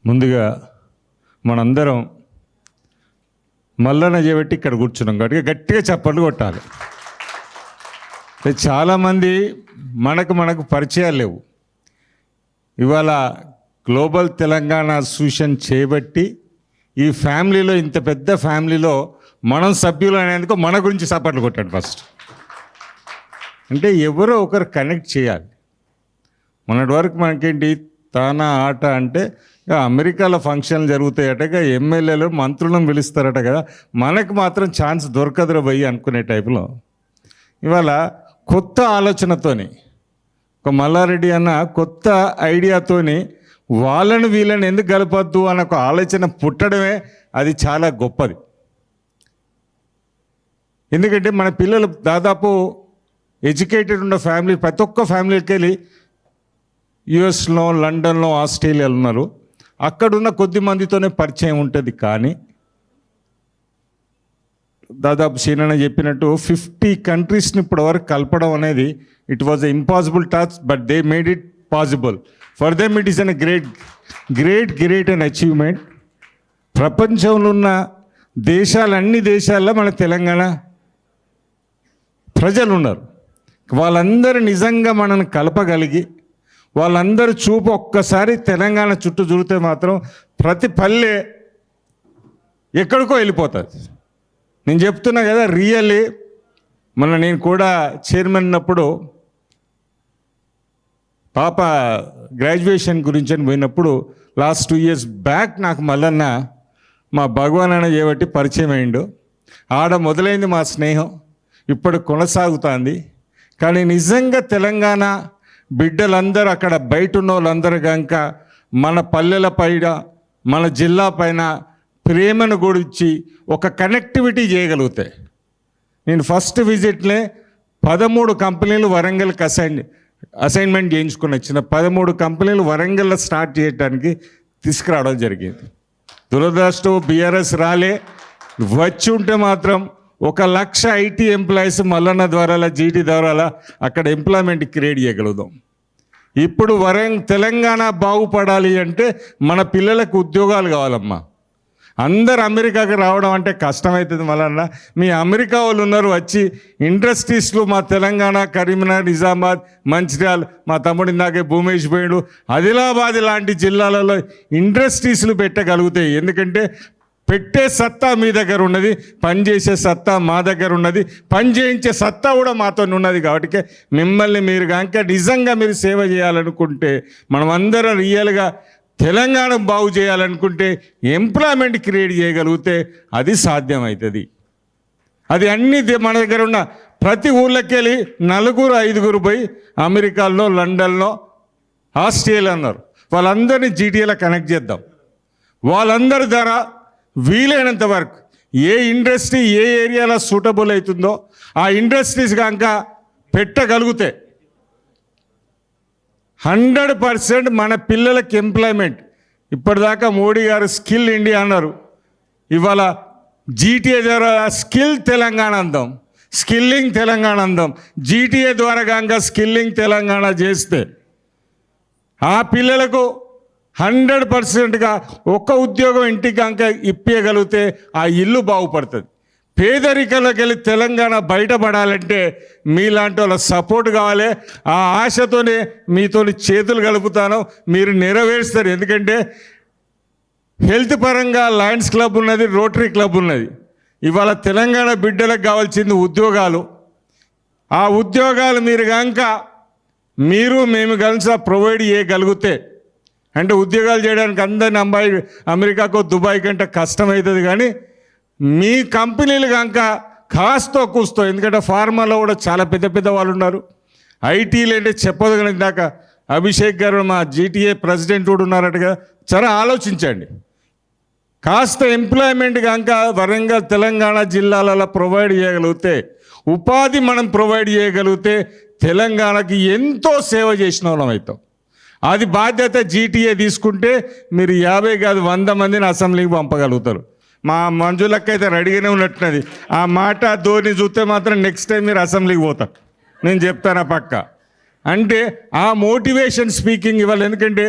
ముందుగా మనందరం మల్లన్న చేపట్టి ఇక్కడ కూర్చున్నాం కాబట్టి గట్టిగా చప్పట్లు కొట్టాలి. చాలామంది మనకు పరిచయాలు లేవు. ఇవాళ గ్లోబల్ తెలంగాణ అసోసియేషన్ చేయబట్టి ఈ ఫ్యామిలీలో, ఇంత పెద్ద ఫ్యామిలీలో మనం సభ్యులు అనేందుకు మన గురించి చప్పట్లు కొట్టాడు. ఫస్ట్ అంటే ఎవరో ఒకరు కనెక్ట్ చేయాలి. మొన్నటి వరకు మనకేంటి తానా ఆట అంటే అమెరికాలో ఫంక్షన్లు జరుగుతాయట, ఎమ్మెల్యేలు మంత్రులను పిలుస్తారట కదా, మనకు మాత్రం ఛాన్స్ దొరకదురా పోయి అనుకునే టైపులో ఇవాళ కొత్త ఆలోచనతోని ఒక మల్లారెడ్డి అన్న కొత్త ఐడియాతోని వాళ్ళని వీళ్ళని ఎందుకు కలపద్దు అన్న ఒక ఆలోచన పుట్టడమే అది చాలా గొప్పది. ఎందుకంటే మన పిల్లలు దాదాపు ఎడ్యుకేటెడ్ ఉన్న ఫ్యామిలీ, ప్రతి ఒక్క ఫ్యామిలీకి వెళ్ళి యుఎస్లో, లండన్లో, ఆస్ట్రేలియాలో ఉన్నారు. అక్కడున్న కొద్ది మందితోనే పరిచయం ఉంటుంది. కానీ దాదాపు సీనన్న చెప్పినట్టు 50 కంట్రీస్ని ఇప్పటివరకు కలపడం అనేది it was a impossible task, but they made it possible. For them it is an great and achievement. ప్రపంచంలో ఉన్న అన్ని దేశాల్లో మన తెలంగాణ ప్రజలు ఉన్నారు. వాళ్ళందరూ నిజంగా మనల్ని కలపగలిగి వాళ్ళందరూ చూపు ఒక్కసారి తెలంగాణ చుట్టూ చూడితే మాత్రం ప్రతి పల్లె ఎక్కడికో వెళ్ళిపోతుంది. నేను చెప్తున్నా కదా, రియల్లీ మొన్న నేను కూడా చైర్మన్ ఉన్నప్పుడు పాప గ్రాడ్యుయేషన్ గురించి అని పోయినప్పుడు లాస్ట్ 2 years బ్యాక్ నాకు మల్లన్న మా భగవాన్ అన్న చేయబట్టి పరిచయం అయిండు. ఆడ మొదలైంది మా స్నేహం, ఇప్పుడు కొనసాగుతుంది. కానీ నిజంగా తెలంగాణ బిడ్డలందరూ అక్కడ బయట ఉన్న వాళ్ళందరూ కనుక మన పల్లెల పైన, మన జిల్లా పైన ప్రేమను గురించి ఒక కనెక్టివిటీ చేయగలుగుతాయి. నేను ఫస్ట్ విజిట్లే 13 కంపెనీలు వరంగల్కి అసైన్మెంట్ చేయించుకుని వచ్చిన 13 కంపెనీలు వరంగల్లో స్టార్ట్ చేయడానికి తీసుకురావడం జరిగింది. దురదృష్టం బీఆర్ఎస్ రాలే. వచ్చి ఉంటే మాత్రం 1,00,000 ఐటీ ఎంప్లాయీస్ మల్లన్న ద్వారా, జీటీ ద్వారా అక్కడ ఎంప్లాయ్మెంట్ క్రియేట్ చేయగలుగుతాం. ఇప్పుడు తెలంగాణ బాగుపడాలి అంటే మన పిల్లలకు ఉద్యోగాలు కావాలమ్మా. అందరు అమెరికాకి రావడం అంటే కష్టమవుతుంది. మల్లన్న మీ అమెరికా వాళ్ళు ఉన్నారు, వచ్చి ఇండస్ట్రీస్లు మా తెలంగాణ, కరీంనగర్, నిజామాబాద్, మంచిర్యాల, మా తమ్ముడు ఇందాకే భూమేష్ పోయాడు, ఆదిలాబాద్ లాంటి జిల్లాలలో ఇండస్ట్రీస్లు పెట్టగలుగుతాయి. ఎందుకంటే పెట్టే సత్తా మీ దగ్గర ఉన్నది, పనిచేసే సత్తా మా దగ్గర ఉన్నది, పని చేయించే సత్తా కూడా మాతో ఉన్నది. కాబట్టి మిమ్మల్ని మీరు కనుక నిజంగా మీరు సేవ చేయాలనుకుంటే, మనం అందరం రియల్గా తెలంగాణ బాగు చేయాలనుకుంటే, ఎంప్లాయ్మెంట్ క్రియేట్ చేయగలిగితే అది సాధ్యమవుతుంది. అది అన్ని మన దగ్గర ఉన్న ప్రతి ఊళ్ళకి వెళ్ళి 4-5 పోయి అమెరికాలో, లండన్లో, ఆస్ట్రేలియా అన్నారు, వాళ్ళందరినీ జీటీఏలో కనెక్ట్ చేద్దాం. వాళ్ళందరి ద్వారా వీలైనంత వరకు ఏ ఇండస్ట్రీ ఏ ఏరియాలో సూటబుల్ అవుతుందో ఆ ఇండస్ట్రీస్ కనుక పెట్టగలిగితే 100% మన పిల్లలకి ఎంప్లాయ్మెంట్. ఇప్పటిదాకా మోడీ గారు స్కిల్ ఇండియా అన్నారు, ఇవాళ జీటీఏ ద్వారా స్కిల్ తెలంగాణ అందాం, స్కిల్లింగ్ తెలంగాణ అందాం. జీటీఏ ద్వారా కనుక స్కిల్లింగ్ తెలంగాణ చేస్తే ఆ పిల్లలకు 100%గా ఒక్క ఉద్యోగం ఇంటికి కనుక ఇప్పగలిగితే ఆ ఇల్లు బాగుపడుతుంది. పేదరికంలోకి వెళ్ళి తెలంగాణ బయటపడాలంటే మీలాంటి వాళ్ళ సపోర్ట్ కావాలి. ఆ ఆశతోనే మీతో చేతులు కలుపుతాను, మీరు నెరవేరుస్తారు. ఎందుకంటే హెల్త్ పరంగా లయన్స్ క్లబ్ ఉన్నది, రోటరీ క్లబ్ ఉన్నది. ఇవాళ తెలంగాణ బిడ్డలకు కావాల్సింది ఉద్యోగాలు. ఆ ఉద్యోగాలు మీరు కనుక మేము కలిసి ప్రొవైడ్ చేయగలిగితే, అంటే ఉద్యోగాలు చేయడానికి అందరిని అమెరికాకో దుబాయ్ కంటే కష్టమవుతుంది. కానీ మీ కంపెనీలు కనుక కాస్తో కూస్తో, ఎందుకంటే ఫార్మాలో కూడా చాలా పెద్ద వాళ్ళు ఉన్నారు, ఐటీలు అంటే చెప్పదు. కానీ ఇందాక అభిషేక్ గారు మా జీటీఏ ప్రెసిడెంట్ కూడా ఉన్నారటగా, చాలా ఆలోచించండి. కాస్త ఎంప్లాయ్మెంట్ కనుక వరంగల్, తెలంగాణ జిల్లాలలో ప్రొవైడ్ చేయగలిగితే, ఉపాధి మనం ప్రొవైడ్ చేయగలిగితే తెలంగాణకి ఎంతో సేవ చేసిన వాళ్ళం అవుతాం. అది బాధ్యత జీటీఏ తీసుకుంటే మీరు 50 కాదు 100 మందిని అసెంబ్లీకి పంపగలుగుతారు. మా మంజులక్క అయితే రెడీగానే ఉన్నట్టున్నది. ఆ మాట ధోని చూస్తే మాత్రం నెక్స్ట్ టైం మీరు అసెంబ్లీకి పోతారు, నేను చెప్తాను పక్క. అంటే ఆ మోటివేషన్ స్పీకింగ్ ఇవ్వాలి. ఎందుకంటే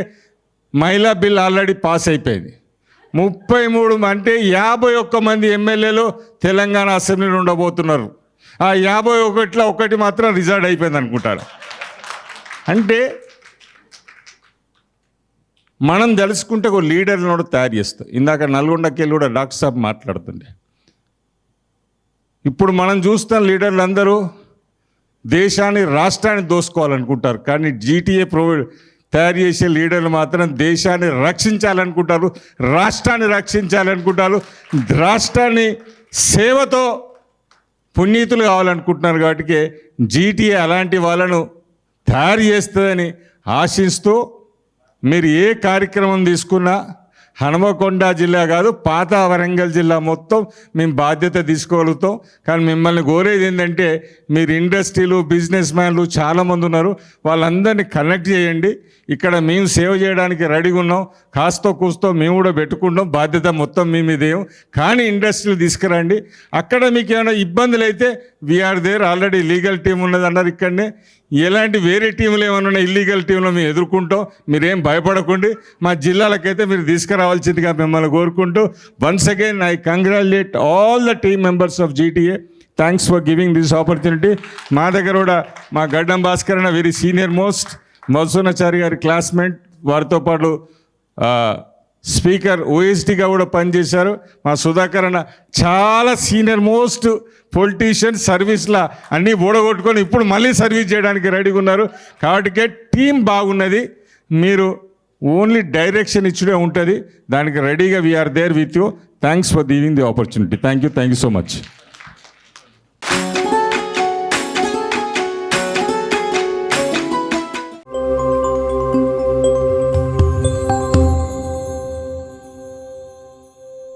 మహిళా బిల్ ఆల్రెడీ పాస్ అయిపోయింది. 33 అంటే 51 మంది ఎమ్మెల్యేలు తెలంగాణ అసెంబ్లీలో ఉండబోతున్నారు. ఆ 51లో ఒకటి మాత్రం రిజర్వ్ అయిపోయింది అనుకుంటారు. అంటే మనం తెలుసుకుంటే ఒక లీడర్ని కూడా తయారు చేస్తాం. ఇందాక నల్గొండకి వెళ్ళి కూడా డాక్టర్ సాబ్ మాట్లాడుతుండే. ఇప్పుడు మనం చూస్తున్న లీడర్లు అందరూ దేశాన్ని రాష్ట్రాన్ని దోసుకోవాలనుకుంటారు, కానీ జీటీఏ తయారు చేసే లీడర్లు మాత్రం దేశాన్ని రక్షించాలనుకుంటారు, రాష్ట్రాన్ని రక్షించాలనుకుంటారు, రాష్ట్రాన్ని సేవతో పునీతులు కావాలనుకుంటున్నారు. కాబట్టి జీటీఏ అలాంటి వాళ్ళను తయారు చేస్తుందని ఆశిస్తూ మీరు ఏ కార్యక్రమం తీసుకున్నా హనుమకొండ జిల్లా కాదు, పాత వరంగల్ జిల్లా మొత్తం మేము బాధ్యత తీసుకోగలుగుతాం. కానీ మిమ్మల్ని కోరేది ఏంటంటే మీరు ఇండస్ట్రీలు, బిజినెస్ మ్యాన్లు చాలామంది ఉన్నారు, వాళ్ళందరినీ కనెక్ట్ చేయండి. ఇక్కడ మేము సేవ చేయడానికి రెడీగా ఉన్నాం, కాస్తో కూస్తో మేము కూడా పెట్టుకుంటాం, బాధ్యత మొత్తం మీ మీదేం. కానీ ఇండస్ట్రీలు తీసుకురండి. అక్కడ మీకు ఏమైనా ఇబ్బందులు అయితే we're there, already legal team ఉన్నది అన్నారు ఇక్కడనే. ఎలాంటి వేరే టీంలు ఏమైనా ఇల్లీగల్ టీంలో మేము ఎదుర్కొంటాం, మీరేం భయపడకండి. మా జిల్లాలకైతే మీరు తీసుకురావాల్సిందిగా మిమ్మల్ని కోరుకుంటూ once again I congratulate all the team members of GTA. Thanks for giving this opportunity. మా దగ్గర కూడా మా గడ్డం భాస్కర్ అన్న వెరీ సీనియర్ మోస్ట్, మధుసూనాచారి గారి క్లాస్మేట్, వారితో పాటు స్పీకర్ ఓఎస్టీగా కూడా పనిచేశారు. మా సుధాకర్ అన్న చాలా సీనియర్ మోస్ట్ పొలిటీషియన్, సర్వీస్లా అన్నీ ఓడగొట్టుకొని ఇప్పుడు మళ్ళీ సర్వీస్ చేయడానికి రెడీగా ఉన్నారు. కాబట్టి టీం బాగున్నది, మీరు ఓన్లీ డైరెక్షన్ ఇచ్చుడే ఉంటుంది, దానికి రెడీగా we're there with you. Thanks for giving the opportunity. Thank you so much.